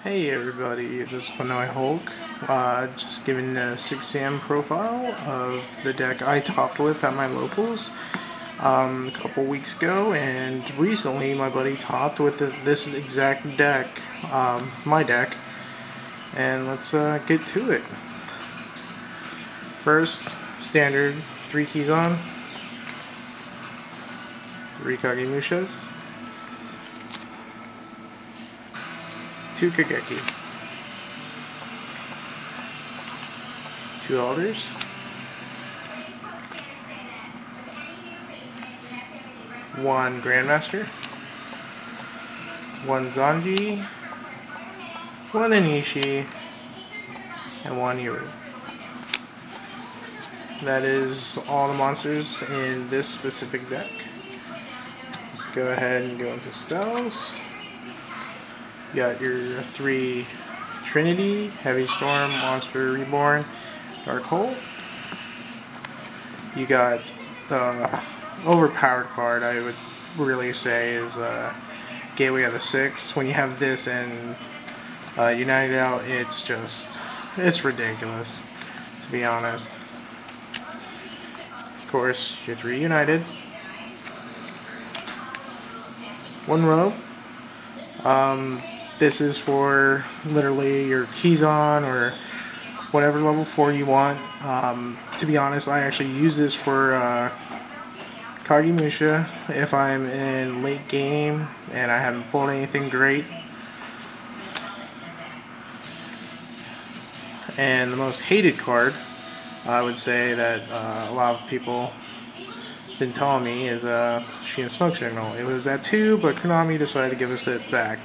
Hey everybody, this is Panoy Hulk. Just giving a 6am profile of the deck I topped with at my locals a couple weeks ago, and recently my buddy topped with this exact deck, my deck, and let's get to it. First, standard 3 Kizan, 3 Kagemushas, 2 Kageki, 2 Alders, 1 Grandmaster, 1 Zanji, 1 Anishi, and 1 Yuri. That is all the monsters in this specific deck. Let's go ahead and go into spells. You got your 3 Trinity, Heavy Storm, Monster Reborn, Dark Hole. You got the overpowered card, I would really say, is Gateway of the Six. When you have this and United out, it's ridiculous, to be honest. Of course, your 3 United. 1 Rogue. This is for literally your Kizan or whatever level 4 you want. To be honest, I actually use this for Kagemusha if I'm in late game and I haven't pulled anything great. And the most hated card, I would say, that a lot of people have been telling me is Sheen Smoke Signal. It was at 2, but Konami decided to give us it back.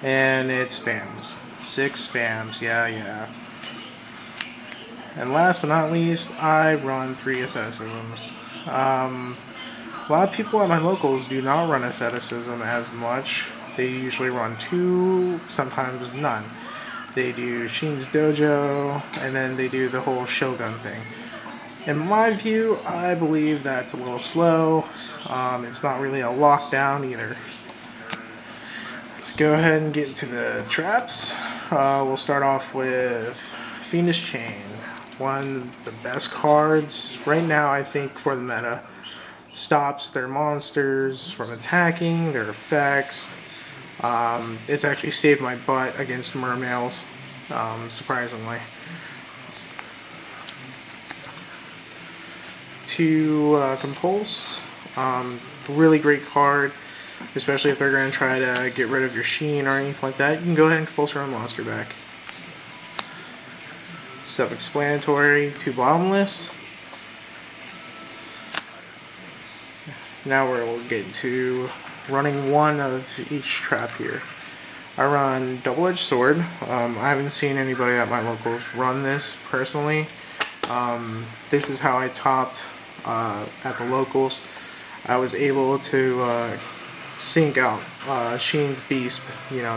And it spams. 6 spams, yeah. And last but not least, I run 3 asceticisms. A lot of people at my locals do not run asceticism as much. They usually run 2, sometimes none. They do Sheen's Dojo, and then they do the whole Shogun thing. In my view, I believe that's a little slow. It's not really a lockdown either. Let's go ahead and get into the traps. We'll start off with Fiendish Chain. One of the best cards right now, I think, for the meta. Stops their monsters from attacking, their effects. It's actually saved my butt against Mermails, surprisingly. 2 Compulse. Really great card. Especially if they're going to try to get rid of your Sheen or anything like that, you can go ahead and compulse your own monster back. Self-explanatory, 2 Bottomless. Now we'll get into running 1 of each trap here. I run Double-Edged Sword. I haven't seen anybody at my locals run this personally. This is how I topped at the locals. I was able to sync out Sheen's Beast,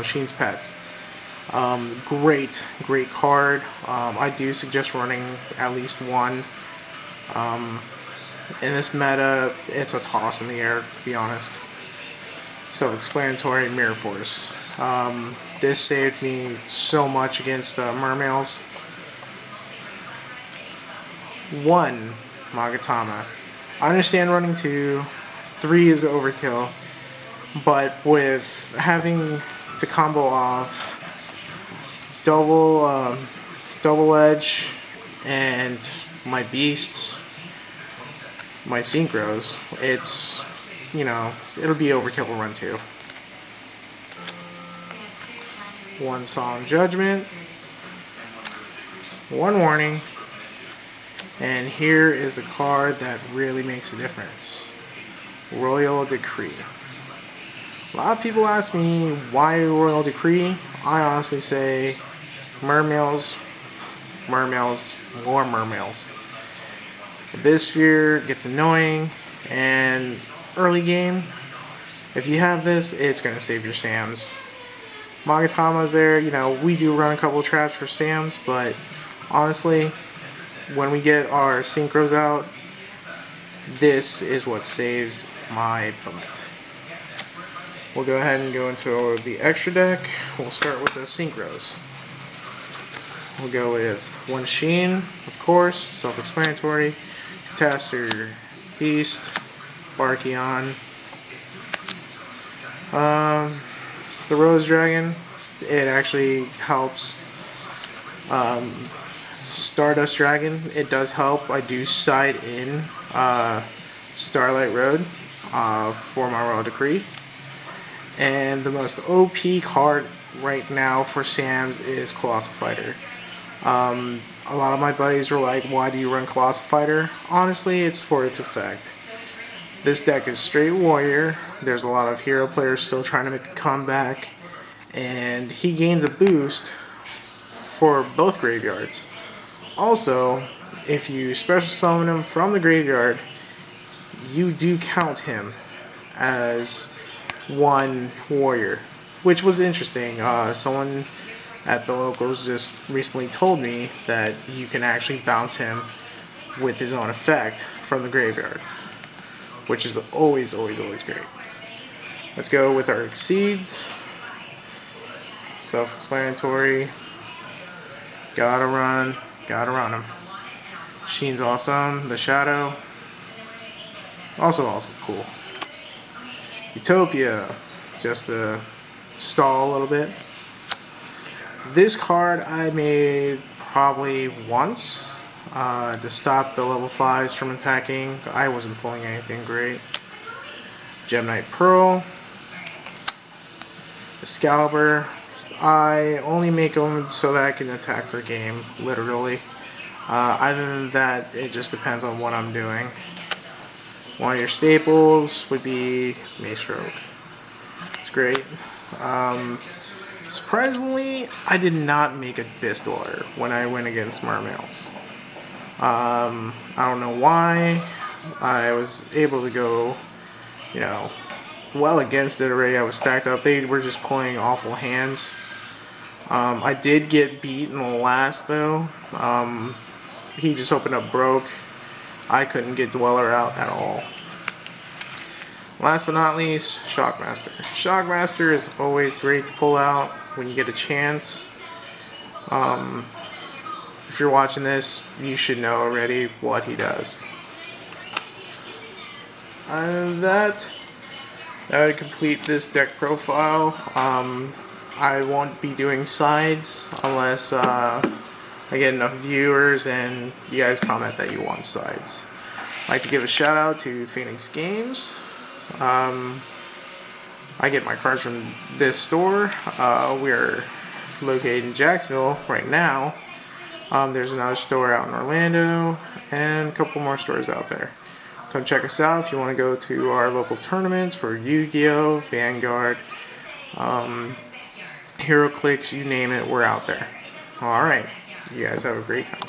Sheen's Pets. Great card. I do suggest running at least 1. In this meta, it's a toss in the air, to be honest. Self-explanatory, Mirror Force. This saved me so much against Mermails. 1 Magatama. I understand running 2. 3 is overkill. But with having to combo off double edge and my beasts, my synchros, it'll be overkill to run 2. 1 Solemn Judgment, 1 Warning, and here is the card that really makes a difference. Royal Decree. A lot of people ask me why Royal Decree. I honestly say Mermails, more Mermails. Abyssphere gets annoying, and early game, if you have this, it's going to save your Sams. Magatama's there, we do run a couple traps for Sams, but honestly, when we get our synchros out, this is what saves my butt. We'll go ahead and go into the extra deck. We'll start with the synchros. We'll go with one Sheen, of course, self-explanatory. Catastor, Beast, Archeon. The Rose Dragon, it actually helps. Stardust Dragon, it does help. I do side in Starlight Road for my Royal Decree. And the most OP card right now for Sam's is Colossal Fighter. A lot of my buddies were like, why do you run Colossal Fighter? Honestly, it's for its effect. This deck is straight warrior. There's a lot of hero players still trying to make a comeback. And he gains a boost for both graveyards. Also, if you special summon him from the graveyard, you do count him as one warrior, which was interesting. Someone at the locals just recently told me that you can actually bounce him with his own effect from the graveyard, which is always great. Let's go with our Exceeds. Self-explanatory. Gotta run him. Sheen's awesome. The Shadow, also cool. Utopia, just to stall a little bit. This card I made probably once to stop the level 5s from attacking. I wasn't pulling anything great. Gemini Pearl. Excalibur. I only make them so that I can attack for game, literally. Other than that, it just depends on what I'm doing. One of your staples would be Mace Rogue. It's great. Surprisingly, I did not make a Abyss Dweller when I went against Mermails. I don't know why. I was able to go, well against it already. I was stacked up. They were just playing awful hands. I did get beat in the last, though. He just opened up broke. I couldn't get Dweller out at all. Last but not least, Shockmaster. Shockmaster is always great to pull out when you get a chance. If you're watching this, you should know already what he does. And that would complete this deck profile. I won't be doing sides unless I get enough viewers and you guys comment that you want sides. I'd like to give a shout out to Phoenix Games. I get my cards from this store. We're located in Jacksonville right now. There's another store out in Orlando and a couple more stores out there. Come check us out if you want to go to our local tournaments for Yu-Gi-Oh, Vanguard, HeroClix, you name it, we're out there. Alright, you guys have a great time.